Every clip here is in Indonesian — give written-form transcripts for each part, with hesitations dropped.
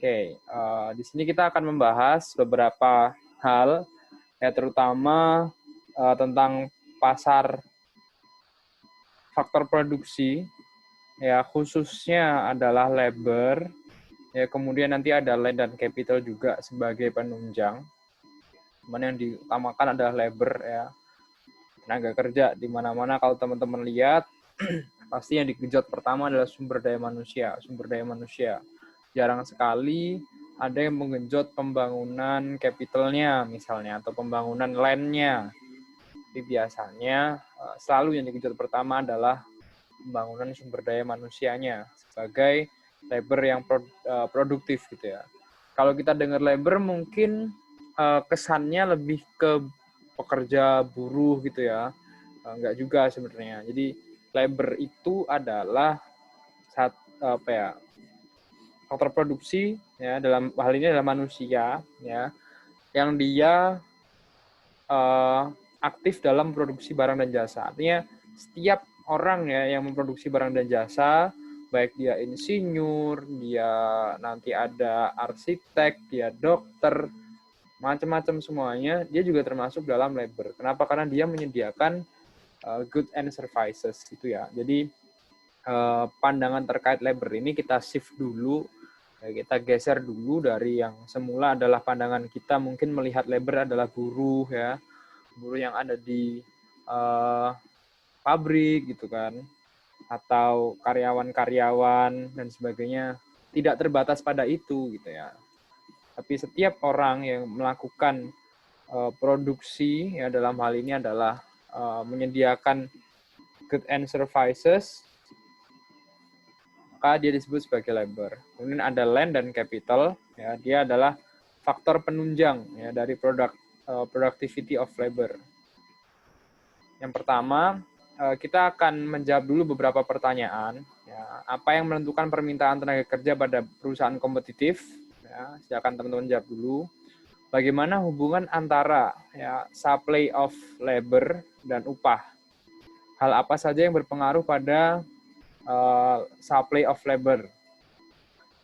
Oke, di sini kita akan membahas beberapa hal, ya terutama tentang pasar faktor produksi, ya khususnya adalah labor, ya kemudian nanti ada land dan capital juga sebagai penunjang. Cuman yang diutamakan adalah labor, ya tenaga kerja. Di mana-mana kalau teman-teman lihat, pasti yang digenjot pertama adalah sumber daya manusia. Jarang sekali ada yang menggenjot pembangunan capitalnya misalnya, atau pembangunan land-nya. Tapi biasanya selalu yang digenjot pertama adalah pembangunan sumber daya manusianya sebagai labor yang produktif gitu ya. Kalau kita dengar labor mungkin kesannya lebih ke pekerja buruh gitu ya. Enggak juga sebenarnya. Jadi labor itu adalah faktor produksi, ya dalam hal ini adalah manusia, ya yang dia aktif dalam produksi barang dan jasa. Artinya setiap orang ya yang memproduksi barang dan jasa, baik dia insinyur, dia nanti ada arsitek, dia dokter, macam-macam semuanya, dia juga termasuk dalam labor. Kenapa? Karena dia menyediakan goods and services gitu ya. Jadi pandangan terkait labor ini kita shift dulu, kita geser dulu dari yang semula adalah pandangan kita mungkin melihat labor adalah buruh ya, buruh yang ada di pabrik gitu kan, atau karyawan-karyawan dan sebagainya. Tidak terbatas pada itu gitu ya. Tapi setiap orang yang melakukan produksi ya dalam hal ini adalah menyediakan goods and services, maka dia disebut sebagai labor. Kemudian ada land dan capital, ya dia adalah faktor penunjang ya dari productivity of labor. Yang pertama, kita akan menjawab dulu beberapa pertanyaan. Ya, apa yang menentukan permintaan tenaga kerja pada perusahaan kompetitif? Ya, silakan teman-teman jawab dulu. Bagaimana hubungan antara ya, supply of labor dan upah? Hal apa saja yang berpengaruh pada supply of labor?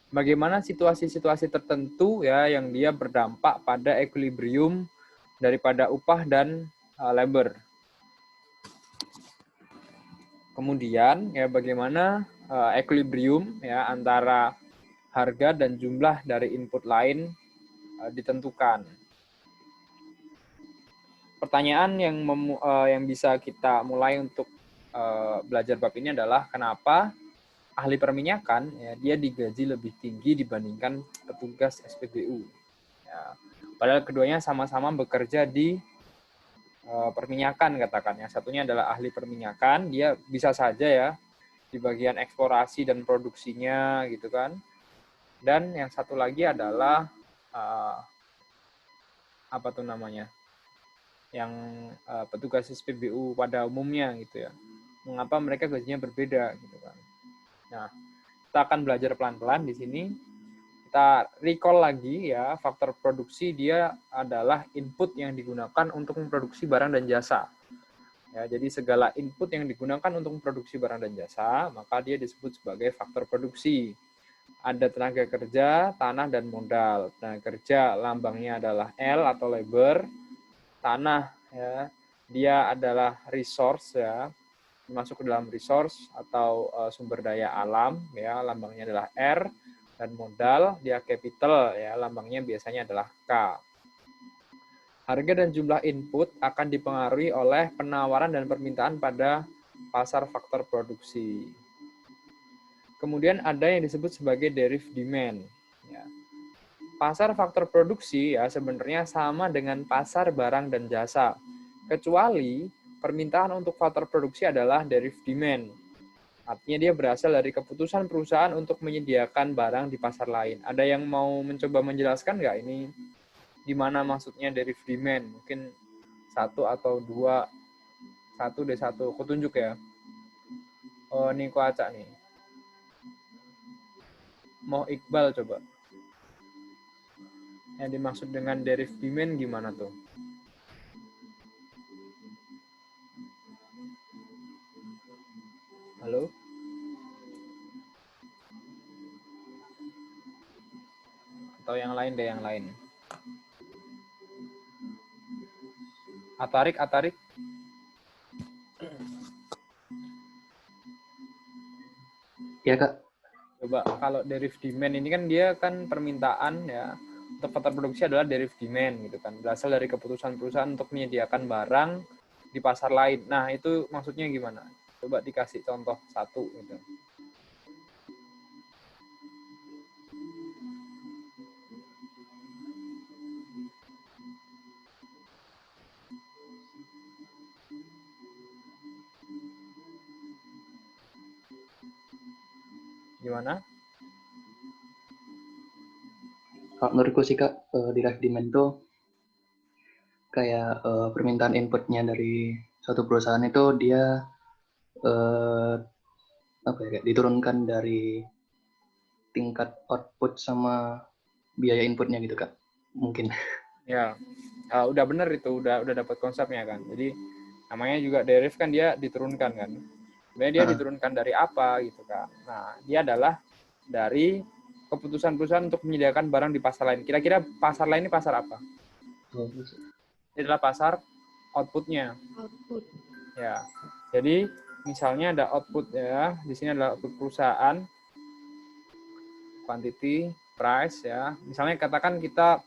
Bagaimana situasi-situasi tertentu ya yang dia berdampak pada equilibrium daripada upah dan labor? Kemudian ya bagaimana equilibrium ya antara harga dan jumlah dari input lain ditentukan. Pertanyaan yang bisa kita mulai untuk belajar bab ini adalah kenapa ahli perminyakan ya dia digaji lebih tinggi dibandingkan petugas SPBU. Ya, padahal keduanya sama-sama bekerja di perminyakan katakan. Yang satunya adalah ahli perminyakan, dia bisa saja ya di bagian eksplorasi dan produksinya gitu kan. Dan yang satu lagi adalah apa tuh namanya? Yang petugas SPBU pada umumnya gitu ya. Mengapa mereka gajinya berbeda gitu kan. Nah, kita akan belajar pelan-pelan di sini. Kita recall lagi ya, faktor produksi dia adalah input yang digunakan untuk memproduksi barang dan jasa. Ya, jadi segala input yang digunakan untuk memproduksi barang dan jasa, maka dia disebut sebagai faktor produksi. Ada tenaga kerja, tanah, dan modal. Tenaga kerja lambangnya adalah L atau labor. Tanah ya, dia adalah resource ya, masuk ke dalam resource atau sumber daya alam ya, lambangnya adalah R. Dan modal dia capital ya, lambangnya biasanya adalah K. Harga dan jumlah input akan dipengaruhi oleh penawaran dan permintaan pada pasar faktor produksi. Kemudian ada yang disebut sebagai derivative demand. Ya. Pasar faktor produksi ya sebenarnya sama dengan pasar barang dan jasa, kecuali permintaan untuk faktor produksi adalah derivative demand. Artinya dia berasal dari keputusan perusahaan untuk menyediakan barang di pasar lain. Ada yang mau mencoba menjelaskan nggak ini gimana maksudnya derivative demand? Mungkin satu atau dua, satu deh satu. Aku tunjuk ya. Oh, ini aku acak nih. Mau Iqbal coba. Yang dimaksud dengan derivative demand gimana tuh? Halo? Atau yang lain deh, yang lain. Atarik. Ya Kak. Coba kalau derived demand ini kan dia kan permintaan ya. Untuk faktor produksi adalah derived demand gitu kan. Berasal dari keputusan perusahaan untuk menyediakan barang di pasar lain. Nah, itu maksudnya gimana? Coba dikasih contoh satu gitu. Gimana? Kalau menurutku sih Kak, derived demand tuh kayak permintaan inputnya dari suatu perusahaan itu dia apa ya, kayak diturunkan dari tingkat output sama biaya inputnya gitu Kak. Mungkin. Ya, udah bener itu, udah dapat konsepnya kan. Jadi namanya juga deriv kan dia diturunkan kan. Sebenarnya dia diturunkan dari apa gitu kan. Nah, dia adalah dari keputusan perusahaan untuk menyediakan barang di pasar lain. Kira-kira pasar lain ini pasar apa? Ini adalah pasar outputnya. Output. Ya, jadi misalnya ada output ya, di sini adalah output perusahaan, quantity, price ya. Misalnya katakan kita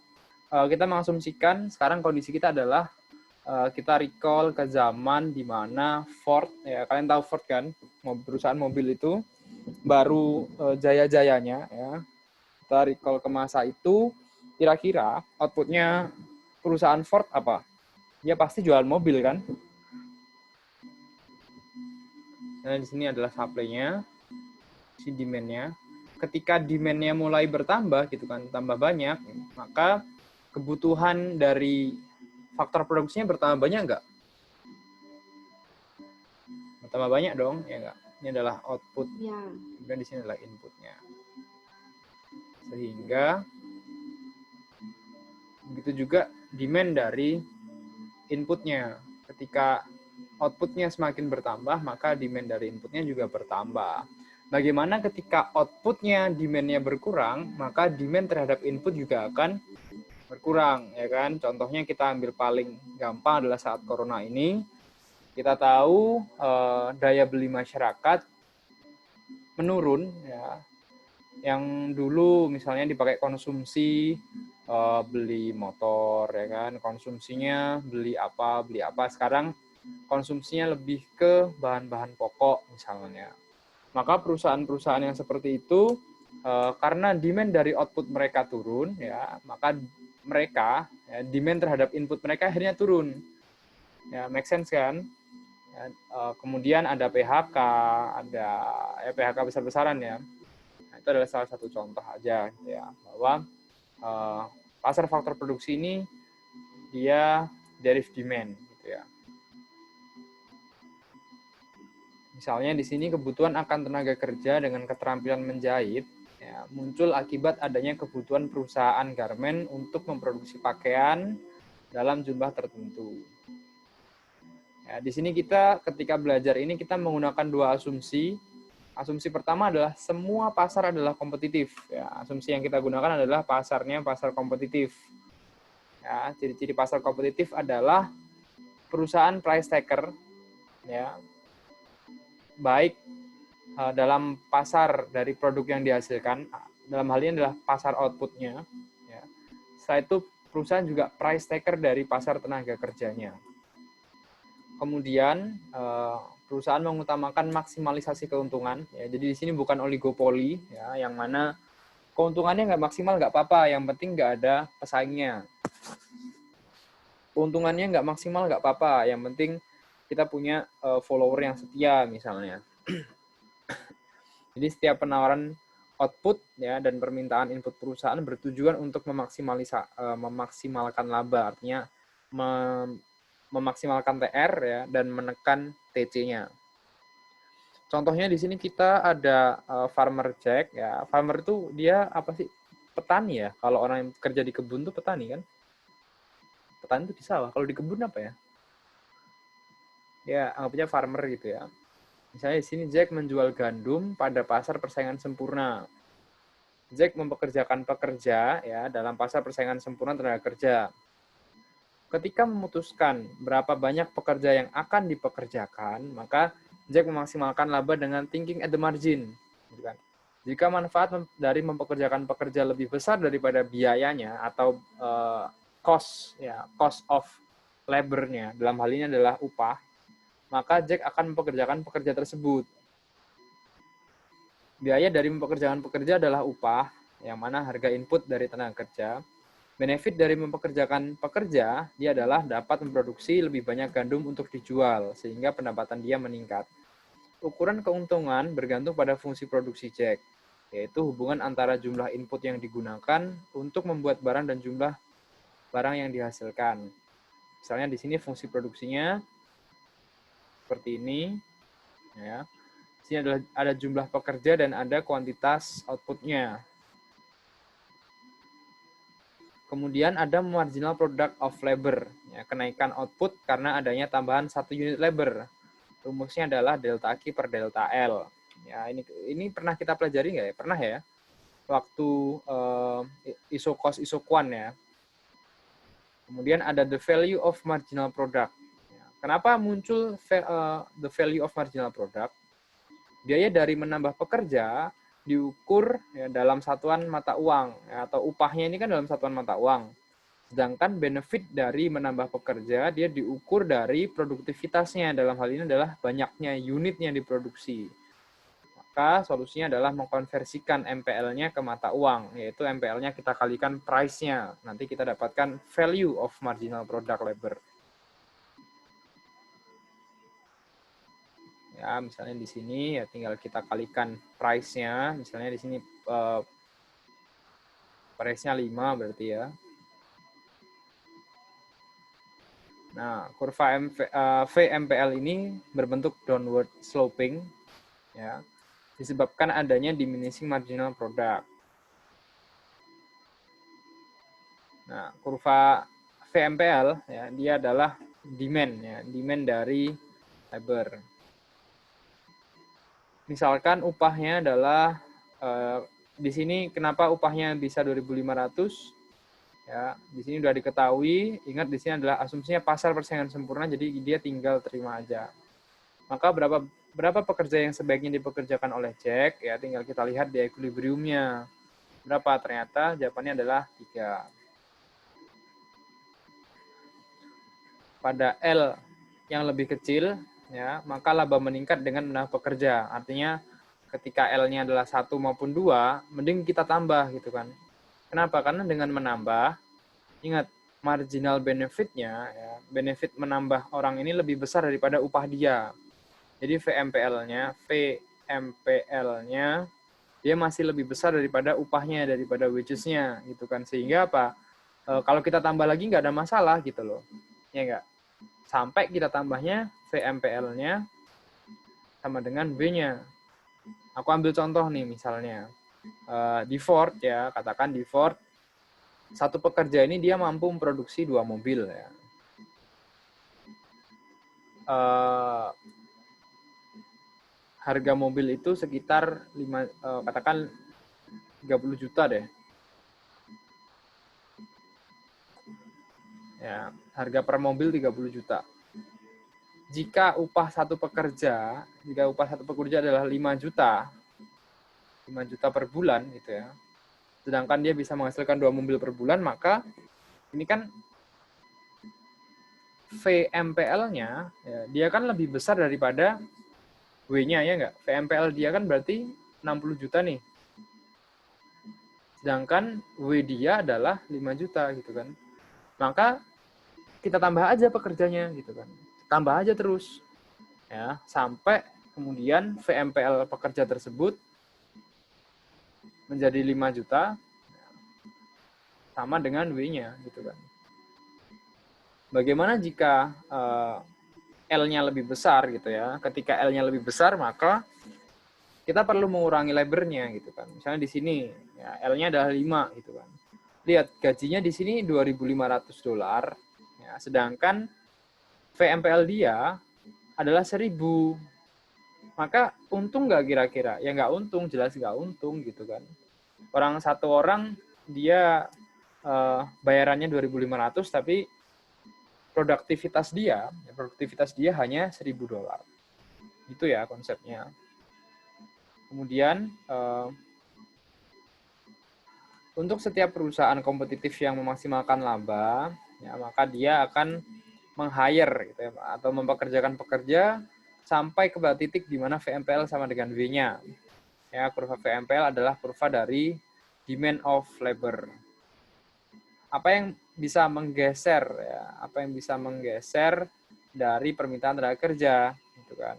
mengasumsikan sekarang kondisi kita adalah kita recall ke zaman di mana Ford ya, kalian tahu Ford kan, perusahaan mobil itu baru jaya-jayanya ya. Kita recall ke masa itu, kira-kira outputnya perusahaan Ford apa? Dia pasti jualan mobil kan? Nah, di sini adalah supply-nya, si demand-nya. Ketika demand-nya mulai bertambah gitu kan, tambah banyak, maka kebutuhan dari faktor produksinya bertambah banyak nggak? Bertambah banyak dong, ya nggak? Ini adalah output, Ya. kemudian di sini adalah inputnya. Sehingga begitu juga demand dari inputnya. Ketika outputnya semakin bertambah, maka demand dari inputnya juga bertambah. Bagaimana ketika outputnya demand-nya berkurang, maka demand terhadap input juga akan berkurang, ya kan? Contohnya kita ambil paling gampang adalah saat corona ini. Kita tahu daya beli masyarakat menurun, ya. Yang dulu misalnya dipakai konsumsi, beli motor, ya kan? Konsumsinya beli apa. Sekarang konsumsinya lebih ke bahan-bahan pokok misalnya. Maka perusahaan-perusahaan yang seperti itu karena demand dari output mereka turun ya, maka mereka ya, demand terhadap input mereka akhirnya turun. Ya, make sense kan? Ya, kemudian ada PHK, ada PHK besar-besaran ya. Nah, itu adalah salah satu contoh aja gitu ya, bahwa pasar faktor produksi ini dia derived demand gitu ya. Misalnya di sini kebutuhan akan tenaga kerja dengan keterampilan menjahit ya, muncul akibat adanya kebutuhan perusahaan garmen untuk memproduksi pakaian dalam jumlah tertentu. Ya, di sini kita ketika belajar ini kita menggunakan dua asumsi. Asumsi pertama adalah semua pasar adalah kompetitif. Ya, asumsi yang kita gunakan adalah pasarnya pasar kompetitif. Ya, ciri-ciri pasar kompetitif adalah perusahaan price taker ya, baik dalam pasar dari produk yang dihasilkan, dalam hal ini adalah pasar outputnya. Ya. Setelah itu perusahaan juga price taker dari pasar tenaga kerjanya. Kemudian perusahaan mengutamakan maksimalisasi keuntungan. Ya. Jadi di sini bukan oligopoli, ya, yang mana keuntungannya nggak maksimal nggak apa-apa, yang penting nggak ada pesaingnya. Keuntungannya nggak maksimal nggak apa-apa, yang penting kita punya follower yang setia misalnya. Jadi setiap penawaran output ya dan permintaan input perusahaan bertujuan untuk memaksimalkan laba, artinya memaksimalkan TR ya dan menekan TC-nya. Contohnya di sini kita ada farmer jack ya. Farmer itu dia apa sih? Petani ya. Kalau orang yang kerja di kebun tuh petani kan? Petani itu di sawah. Kalau di kebun apa ya? Ya anggapnya farmer gitu ya. Misalnya di sini Jack menjual gandum pada pasar persaingan sempurna. Jack mempekerjakan pekerja ya dalam pasar persaingan sempurna tenaga kerja. Ketika memutuskan berapa banyak pekerja yang akan dipekerjakan, maka Jack memaksimalkan laba dengan thinking at the margin. Gitu kan. Jika manfaat dari mempekerjakan pekerja lebih besar daripada biayanya atau cost of labor-nya, dalam hal ini adalah upah, maka Jack akan mempekerjakan pekerja tersebut. Biaya dari mempekerjakan pekerja adalah upah, yang mana harga input dari tenaga kerja. Benefit dari mempekerjakan pekerja, dia adalah dapat memproduksi lebih banyak gandum untuk dijual, sehingga pendapatan dia meningkat. Ukuran keuntungan bergantung pada fungsi produksi Jack, yaitu hubungan antara jumlah input yang digunakan untuk membuat barang dan jumlah barang yang dihasilkan. Misalnya di sini fungsi produksinya seperti ini, ya. Di sini ada jumlah pekerja dan ada kuantitas outputnya. Kemudian ada marginal product of labor, ya, kenaikan output karena adanya tambahan 1 unit labor. Rumusnya adalah delta Q per delta L. Ya, ini pernah kita pelajari nggak ya? Pernah ya? Waktu isokos isokuan ya. Kemudian ada the value of marginal product. Ya, kenapa muncul the value of marginal product? Biaya dari menambah pekerja diukur ya, dalam satuan mata uang ya, atau upahnya ini kan dalam satuan mata uang. Sedangkan benefit dari menambah pekerja dia diukur dari produktivitasnya, dalam hal ini adalah banyaknya unit yang diproduksi. Maka solusinya adalah mengkonversikan MPL-nya ke mata uang, yaitu MPL-nya kita kalikan price-nya. Nanti kita dapatkan value of marginal product labor. Ya, misalnya di sini ya tinggal kita kalikan price-nya, misalnya di sini price-nya 5 berarti ya. Nah, kurva VMPL ini berbentuk downward sloping ya, disebabkan adanya diminishing marginal product. Nah, kurva VMPL ya, dia adalah demand ya, demand dari labor. Misalkan upahnya adalah di sini kenapa upahnya bisa 2.500? Ya, di sini sudah diketahui, ingat di sini adalah asumsinya pasar persaingan sempurna, jadi dia tinggal terima aja. Maka berapa pekerja yang sebaiknya dipekerjakan oleh Jack? Ya, tinggal kita lihat di equilibriumnya. Berapa? Ternyata jawabannya adalah 3. Pada L yang lebih kecil, ya, maka laba meningkat dengan menambah pekerja. Artinya ketika L-nya adalah 1 maupun 2, mending kita tambah gitu kan. Kenapa? Karena dengan menambah, ingat, marginal benefit-nya, ya, benefit menambah orang ini lebih besar daripada upah dia. Jadi VMPL-nya dia masih lebih besar daripada upahnya, daripada wages-nya gitu kan. Sehingga apa? Kalau kita tambah lagi nggak ada masalah gitu loh. Ya nggak? Sampai kita tambahnya VMPL-nya sama dengan B-nya. Aku ambil contoh nih misalnya. Di Ford ya, katakan di Ford satu pekerja ini dia mampu memproduksi 2 mobil ya. Harga mobil itu sekitar katakan 30 juta deh. Ya, harga per mobil 30 juta. Jika upah satu pekerja adalah 5 juta per bulan gitu ya. Sedangkan dia bisa menghasilkan 2 mobil per bulan, maka ini kan VMPL-nya ya, dia kan lebih besar daripada W-nya ya enggak? VMPL dia kan berarti 60 juta nih. Sedangkan W dia adalah 5 juta gitu kan. Maka kita tambah aja pekerjanya gitu kan. Tambah aja terus. Ya, sampai kemudian VMPL pekerja tersebut menjadi 5 juta sama dengan W-nya gitu kan. Bagaimana jika L-nya lebih besar gitu ya. Ketika L-nya lebih besar maka kita perlu mengurangi labor-nya gitu kan. Misalnya di sini ya, L-nya adalah 5 gitu kan. Lihat gajinya di sini $2.500 ya, sedangkan VMPL dia adalah 1.000. Maka untung nggak kira-kira? Ya nggak untung, jelas nggak untung gitu kan. Satu orang dia bayarannya 2.500, tapi produktivitas dia hanya $1.000. Itu ya konsepnya. Kemudian untuk setiap perusahaan kompetitif yang memaksimalkan laba, ya, maka dia akan meng-hire gitu ya, atau mempekerjakan pekerja sampai ke titik di mana VMPL sama dengan V-nya. Ya, kurva VMPL adalah kurva dari demand of labor. Apa yang bisa menggeser ya? Apa yang bisa menggeser dari permintaan tenaga kerja, gitu kan?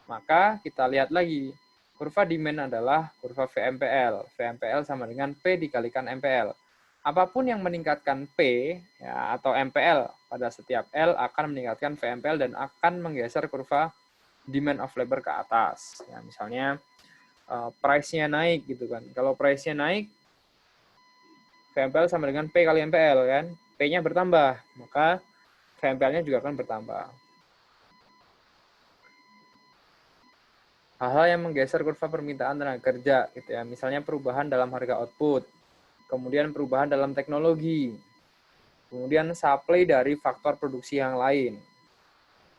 Maka kita lihat lagi, kurva demand adalah kurva VMPL. VMPL sama dengan P dikalikan MPL. Apapun yang meningkatkan P ya, atau MPL pada setiap L akan meningkatkan VMPL dan akan menggeser kurva demand of labor ke atas. Ya, misalnya price-nya naik gitu kan. Kalau price-nya naik, VMPL sama dengan P kali MPL kan. P-nya bertambah, maka VMPL-nya juga akan bertambah. Hal-hal yang menggeser kurva permintaan tenaga kerja gitu ya. Misalnya perubahan dalam harga output, kemudian perubahan dalam teknologi, kemudian supply dari faktor produksi yang lain.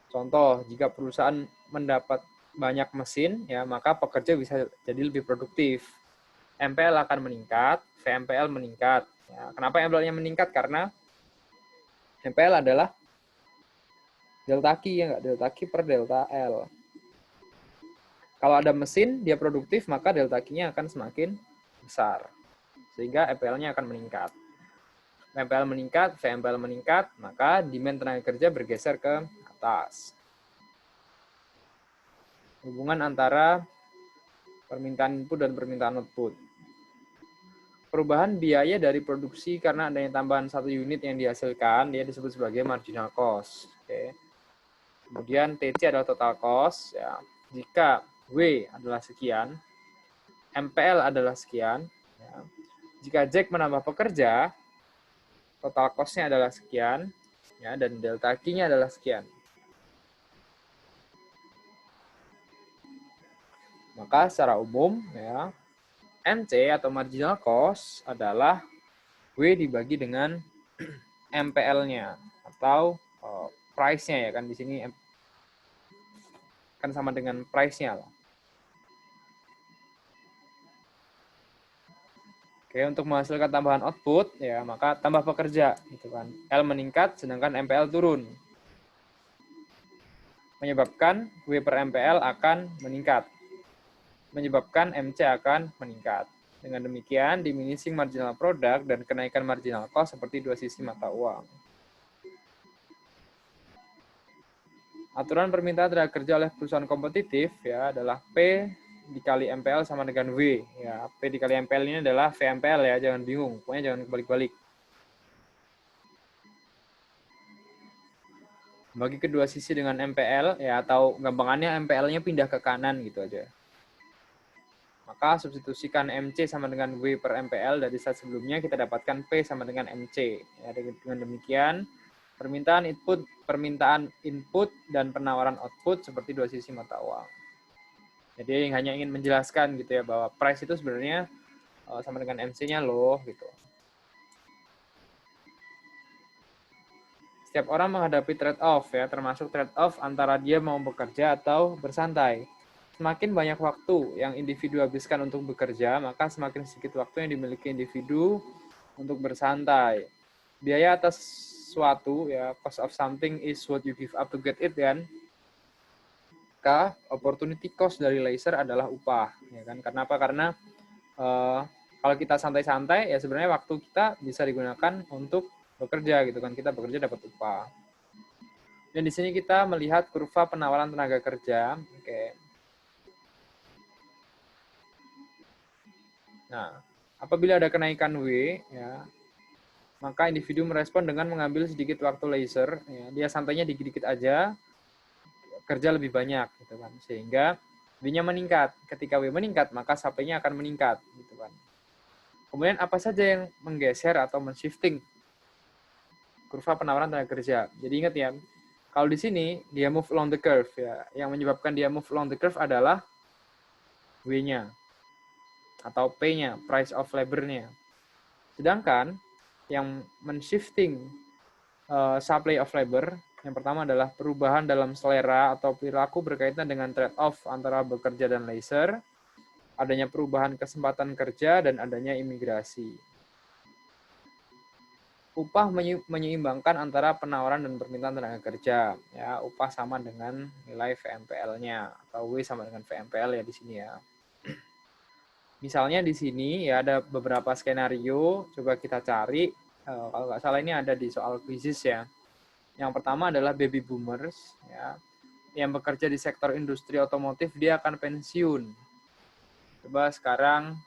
Contoh, jika perusahaan mendapat banyak mesin, ya maka pekerja bisa jadi lebih produktif. MPL akan meningkat, VMPL meningkat. Ya, kenapa MPL-nya meningkat? Karena MPL adalah delta Q, ya nggak? Delta Q per delta L. Kalau ada mesin, dia produktif, maka delta Q-nya akan semakin besar. Sehingga MPL-nya akan meningkat. MPL meningkat, VMPL meningkat, maka demand tenaga kerja bergeser ke atas. Hubungan antara permintaan input dan permintaan output. Perubahan biaya dari produksi karena adanya tambahan satu unit yang dihasilkan, dia disebut sebagai marginal cost. Oke. Kemudian TC adalah total cost. Ya. Jika W adalah sekian, MPL adalah sekian. Ya. Jika Jack menambah pekerja, total cost-nya adalah sekian, ya, dan delta Q-nya adalah sekian. Maka secara umum, ya, MC atau marginal cost adalah W dibagi dengan MPL-nya atau price-nya ya kan, di sini kan sama dengan price-nya lah. Oke, untuk menghasilkan tambahan output ya maka tambah pekerja gitu kan. L meningkat sedangkan MPL turun. Menyebabkan W per MPL akan meningkat. Menyebabkan MC akan meningkat. Dengan demikian, diminishing marginal product dan kenaikan marginal cost seperti dua sisi mata uang. Aturan permintaan tenaga kerja oleh perusahaan kompetitif ya adalah P dikali MPL sama dengan W. Ya, P dikali MPL ini adalah VMPL ya, jangan bingung. Pokoknya jangan kebalik-balik. Bagi kedua sisi dengan MPL ya, atau gampangannya MPL-nya pindah ke kanan gitu aja. Maka substitusikan MC sama dengan W per MPL dari saat sebelumnya, kita dapatkan P sama dengan MC. Ya, dengan demikian, permintaan input dan penawaran output seperti dua sisi mata uang. Jadi hanya ingin menjelaskan gitu ya, bahwa price itu sebenarnya sama dengan MC-nya loh gitu. Setiap orang menghadapi trade-off ya, termasuk trade-off antara dia mau bekerja atau bersantai. Semakin banyak waktu yang individu habiskan untuk bekerja, maka semakin sedikit waktu yang dimiliki individu untuk bersantai. Biaya atas suatu, ya, cost of something is what you give up to get it, kan? Opportunity cost dari laser adalah upah, ya kan? Kenapa? Karena kalau kita santai-santai, ya sebenarnya waktu kita bisa digunakan untuk bekerja, gitu kan? Kita bekerja dapat upah. Dan di sini kita melihat kurva penawaran tenaga kerja. Oke. Nah, apabila ada kenaikan W, ya, maka individu merespon dengan mengambil sedikit waktu laser. Ya, dia santainya dikit-dikit aja, kerja lebih banyak, gitu kan. Sehingga W-nya meningkat. Ketika W meningkat, maka supply-nya akan meningkat, gitu kan. Kemudian apa saja yang menggeser atau men-shifting kurva penawaran tenaga kerja? Jadi ingat ya, kalau di sini dia move along the curve ya. Yang menyebabkan dia move along the curve adalah W-nya. atau P-nya, price of labor-nya. Sedangkan yang men-shifting supply of labor, yang pertama adalah perubahan dalam selera atau perilaku berkaitan dengan trade-off antara bekerja dan leisure, adanya perubahan kesempatan kerja, dan adanya imigrasi. Upah menyeimbangkan antara penawaran dan permintaan tenaga kerja. Ya, upah sama dengan nilai VMPL-nya, atau W sama dengan VMPL ya di sini ya. Misalnya di sini ya ada beberapa skenario, coba kita cari. Kalau nggak salah ini ada di soal krisis ya. Yang pertama adalah baby boomers, ya, yang bekerja di sektor industri otomotif, dia akan pensiun. Coba sekarang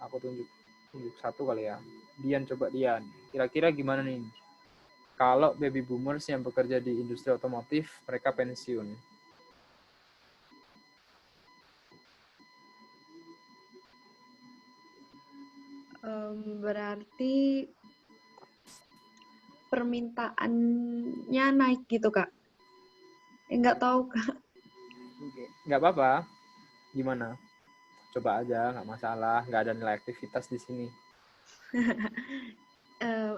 aku tunjuk satu kali ya. Dian, coba Dian. Kira-kira gimana nih? Kalau baby boomers yang bekerja di industri otomotif, mereka pensiun. Berarti permintaannya naik gitu, Kak? Nggak tahu, Kak. Nggak apa-apa. Gimana? Coba aja, nggak masalah. Nggak ada nilai aktivitas di sini.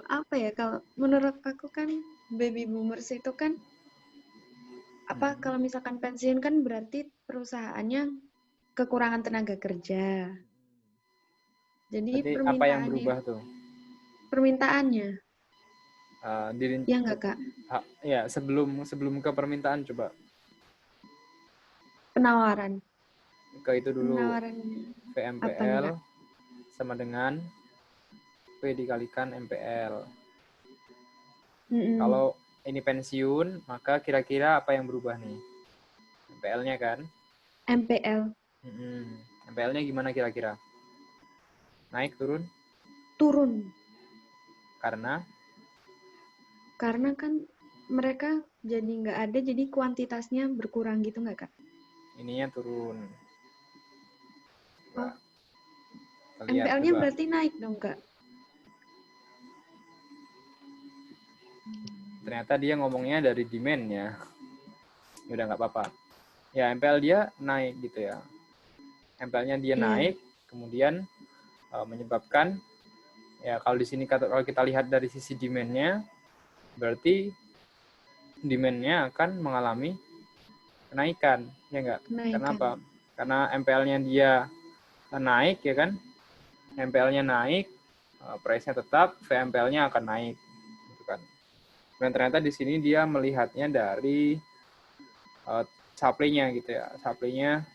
Apa ya, kalau menurut aku kan baby boomers itu kan kalau misalkan pensiun kan berarti perusahaannya kekurangan tenaga kerja. Jadi Berarti apa yang berubah tuh? permintaannya, ya nggak, Kak? Ya, sebelum ke permintaan coba. Penawaran. Ke itu dulu. Penawarannya apa nih, VMPL Kak? sama dengan P dikalikan MPL. Kalau ini pensiun, maka kira-kira apa yang berubah nih? MPL-nya kan? MPL. MPL-nya gimana kira-kira? Naik, turun? Turun. Karena? Karena kan mereka jadi nggak ada, jadi kuantitasnya berkurang gitu nggak, Kak? Ininya turun. Oh. MPL-nya berarti naik dong, Kak? Ternyata dia ngomongnya dari demand-nya. Udah nggak apa-apa. Ya, MPL dia naik gitu ya. MPL-nya dia naik, kemudian menyebabkan, ya kalau di sini kalau kita lihat dari sisi demand-nya, berarti demand-nya akan mengalami kenaikan, ya enggak? Kenapa? Karena MPL-nya dia naik, ya kan? MPL-nya naik, price-nya tetap, VMPL-nya akan naik, gitu kan? Dan ternyata di sini dia melihatnya dari supply-nya gitu ya, supply-nya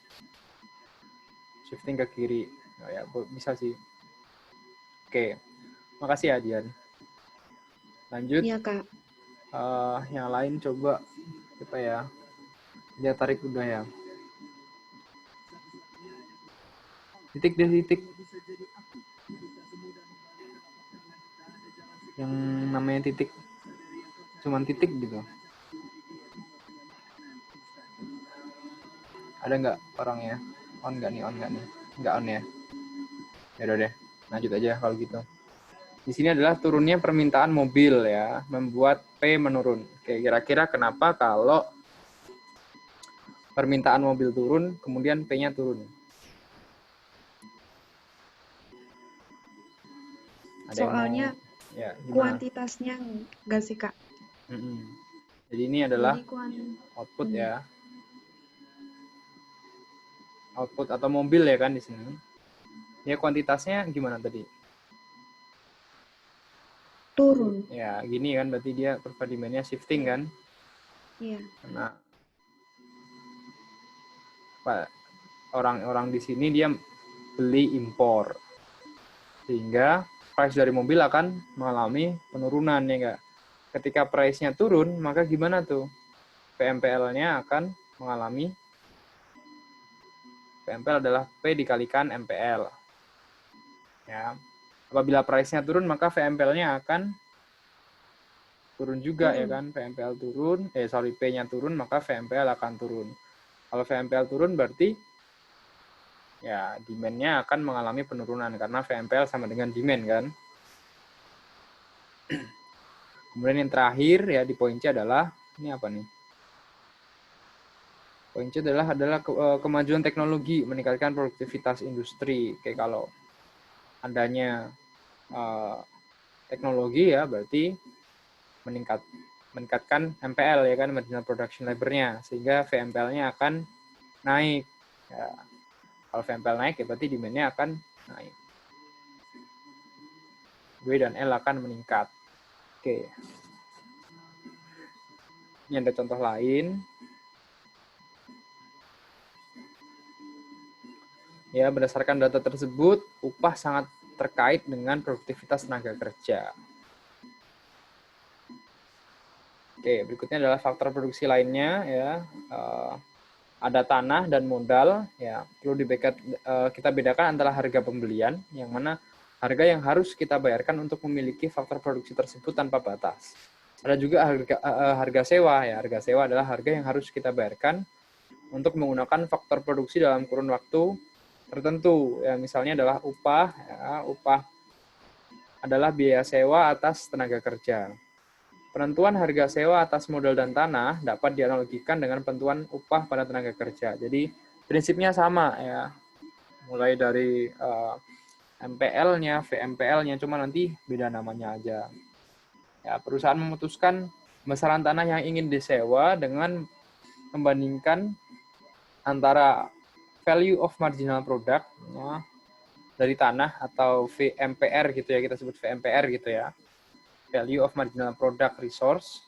shifting ke kiri, oh, ya bisa sih. Oke, makasih ya Dian. Lanjut. Iya, Kak. Yang lain coba apa ya? Dia tarik udah ya. Titik. Yang namanya titik, cuman titik gitu. Ada nggak orangnya? On nggak nih? Nggak on ya? Ya udah deh, lanjut aja kalau gitu. Di sini adalah turunnya permintaan mobil ya, membuat P menurun. Oke, kira-kira kenapa kalau permintaan mobil turun, kemudian P-nya turun? Soalnya kuantitasnya nggak sih, Kak? Jadi ini adalah output ya. Output atau mobil ya kan di sini. Ya kuantitasnya gimana tadi? Turun. Ya gini kan berarti dia kurva demand-nya shifting kan? Iya. Karena orang-orang di sini dia beli impor, sehingga price dari mobil akan mengalami penurunan ya enggak. Ketika price-nya turun, maka gimana tuh? VMPL-nya akan mengalami, VMPL adalah P dikalikan MPL. Ya. Apabila price-nya turun, maka VMPL-nya akan turun juga ya kan. VMPL turun, P-nya turun, maka VMPL akan turun. Kalau VMPL turun berarti ya demand-nya akan mengalami penurunan karena VMPL sama dengan demand kan. Kemudian yang terakhir ya di poin C adalah ini apa nih? Poin C adalah kemajuan teknologi meningkatkan produktivitas industri. Kayak kalau adanya teknologi ya berarti meningkatkan MPL ya kan, marginal production labor-nya, sehingga VMPL-nya akan naik. Ya. Kalau VMPL naik ya berarti demand-nya akan naik. W dan L akan meningkat. Oke. Ini ada contoh lain. Ya, berdasarkan data tersebut, upah sangat terkait dengan produktivitas tenaga kerja. Oke, berikutnya adalah faktor produksi lainnya ya. Ada tanah dan modal ya. Perlu kita bedakan antara harga pembelian yang mana harga yang harus kita bayarkan untuk memiliki faktor produksi tersebut tanpa batas. Ada juga harga sewa ya. Harga sewa adalah harga yang harus kita bayarkan untuk menggunakan faktor produksi dalam kurun waktu tertentu. Ya, misalnya adalah upah ya. Upah adalah biaya sewa atas tenaga kerja. Penentuan harga sewa atas modal dan tanah dapat dianalogikan dengan penentuan upah pada tenaga kerja. Jadi prinsipnya sama ya, mulai dari MPL-nya, VMPL-nya, cuma nanti beda namanya aja. Ya, perusahaan memutuskan besaran tanah yang ingin disewa dengan membandingkan antara value of marginal product ya, dari tanah atau VMPR gitu ya, kita sebut VMPR gitu ya. Value of marginal product resource.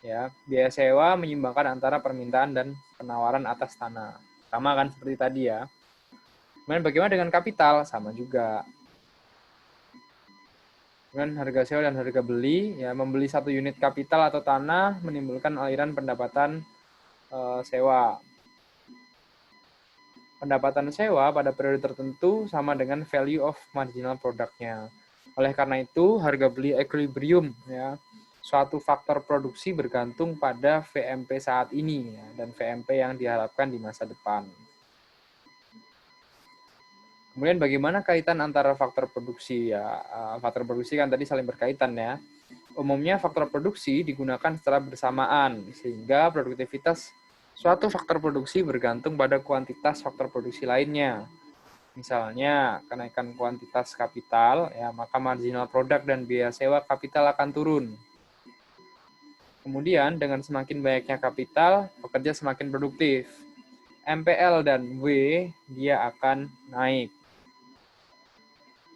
Ya, biaya sewa menyimbangkan antara permintaan dan penawaran atas tanah. Sama kan seperti tadi ya. Kemudian bagaimana dengan kapital? Sama juga. Dengan harga sewa dan harga beli, ya membeli satu unit kapital atau tanah menimbulkan aliran pendapatan sewa. Pendapatan sewa pada periode tertentu sama dengan value of marginal product-nya. Oleh karena itu, harga beli equilibrium ya. Suatu faktor produksi bergantung pada VMP saat ini ya, dan VMP yang diharapkan di masa depan. Kemudian bagaimana kaitan antara faktor produksi ya? Faktor produksi kan tadi saling berkaitan ya. Umumnya faktor produksi digunakan secara bersamaan sehingga produktivitas suatu faktor produksi bergantung pada kuantitas faktor produksi lainnya. Misalnya kenaikan kuantitas kapital ya, maka marginal product dan biaya sewa kapital akan turun. Kemudian, dengan semakin banyaknya kapital, pekerja semakin produktif. MPL dan W, dia akan naik.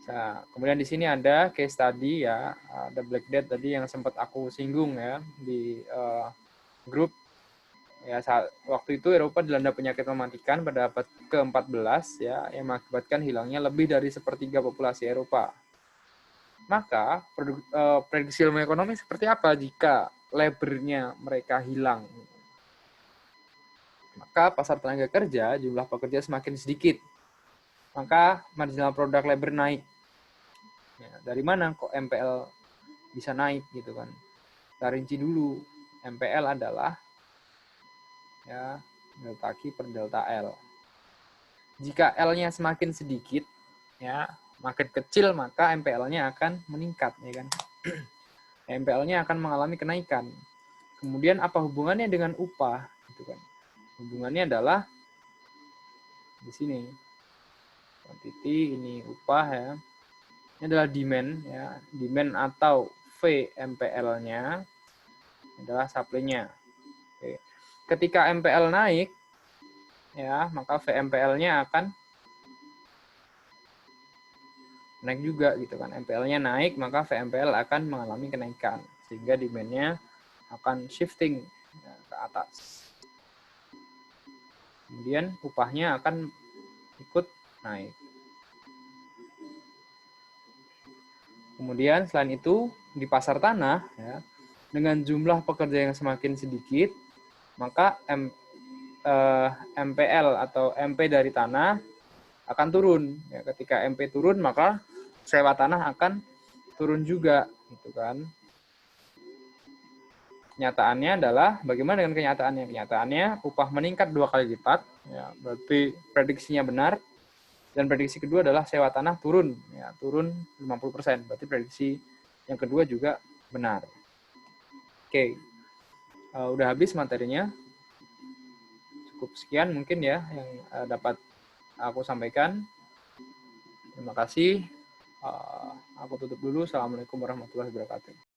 Nah, kemudian di sini ada case study ya, ada Black Death tadi yang sempat aku singgung ya di grup. Ya, waktu itu Eropa dilanda penyakit mematikan pada abad ke-14 ya, yang mengakibatkan hilangnya lebih dari sepertiga populasi Eropa. Maka prediksi ilmu ekonomi seperti apa jika labor-nya mereka hilang? Maka pasar tenaga kerja, jumlah pekerja semakin sedikit. Maka marginal product labor naik. Ya, dari mana kok MPL bisa naik gitu kan? Kita rinci dulu. MPL adalah ya delta Q per delta L. Jika L-nya semakin sedikit, ya makin kecil, maka MPL-nya akan meningkat, ya kan? MPL-nya akan mengalami kenaikan. Kemudian apa hubungannya dengan upah? Gitu kan? Hubungannya adalah di sini. Quantity ini upah ya. Ini adalah demand ya. Demand atau VMPL-nya adalah supply-nya. Oke. Ketika MPL naik ya, maka VMPL-nya akan naik juga gitu kan. MPL-nya naik, maka VMPL akan mengalami kenaikan sehingga demand-nya akan shifting ya, ke atas. Kemudian upahnya akan ikut naik. Kemudian selain itu di pasar tanah ya, dengan jumlah pekerja yang semakin sedikit, maka MPL atau MP dari tanah akan turun. Ya, ketika MP turun, maka sewa tanah akan turun juga, gitu kan. Kenyataannya adalah, bagaimana dengan kenyataannya? Kenyataannya upah meningkat 2 kali lipat, ya, berarti prediksinya benar. Dan prediksi kedua adalah sewa tanah turun, ya, turun 50%. Berarti prediksi yang kedua juga benar. Oke, udah habis materinya. Cukup sekian mungkin ya yang dapat aku sampaikan. Terima kasih. Aku tutup dulu. Assalamualaikum warahmatullahi wabarakatuh.